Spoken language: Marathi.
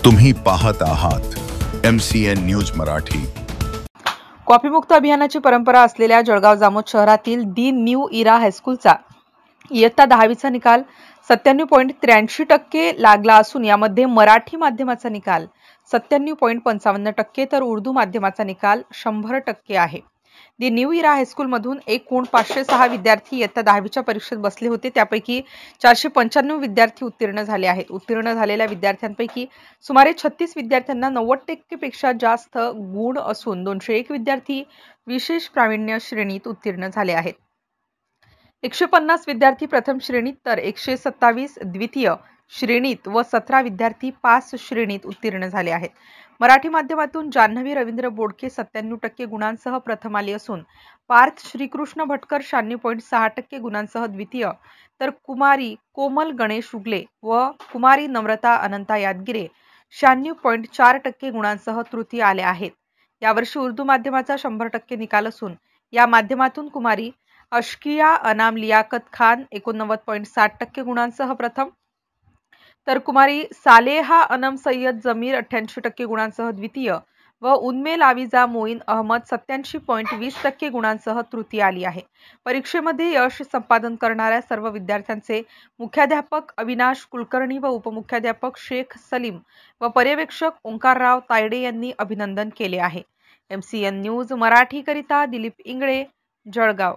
तुम्ही पाहत आहात MCN न्यूज मराठी। कॉफीमुक्त अभियानाची परंपरा असलेल्या जळगाव जामोद शहरातील दी न्यू इरा हायस्कूलचा इयत्ता 10वीचा निकाल 97.83% लागला असून यामध्ये मराठी माध्यमाचा निकाल 97.55% तर उर्दू माध्यमाचा निकाल 100% आहे। दी न्यू इरा हायस्कूल मधून एकूण 506 विद्यार्थी इयत्ता 10वीच्या परीक्षेत बसले होते। त्यापैकी 495 विद्यार्थी उत्तीर्ण झाले आहेत। उत्तीर्ण झालेल्या विद्यार्थ्यांपैकी सुमारे 36 विद्यार्थ्यांना 90% पेक्षा जास्त गुण असून 201 विद्यार्थी विशेष प्रावीण्य श्रेणीत उत्तीर्ण झाले आहेत। 150 विद्यार्थी प्रथम श्रेणीत तर 127 द्वितीय श्रेणीत व 17 विद्यार्थी पास श्रेणीत उत्तीर्ण झाले आहेत। मराठी माध्यमातून जान्हवी रवींद्र बोडके 97% गुणांसह प्रथम आली असून पार्थ श्रीकृष्ण भटकर 96.6% गुणांसह द्वितीय तर कुमारी कोमल गणेश उगले व कुमारी नम्रता अनंता यादगिरे 96.4% गुणांसह तृतीय आले आहेत। यावर्षी उर्दू माध्यमाचा 100% निकाल असून या माध्यमातून कुमारी अशकिया अनाम लियाकत खान 89.60% गुणांसह प्रथम तर कुमारी सालेहा अनम सय्यद जमीर 88% गुणांसह द्वितीय व उन्मेल आविजा मोईन अहमद 87.20% गुणांसह तृतीय आली आहे। परीक्षेमध्ये यश संपादन करणाऱ्या सर्व विद्यार्थ्यांचे मुख्याध्यापक अविनाश कुलकर्णी व उपमुख्याध्यापक शेख सलीम व पर्यवेक्षक ओंकारराव तायडे यांनी अभिनंदन केले आहे। MCN न्यूज मराठी करिता दिलीप इंगळे, जळगाव।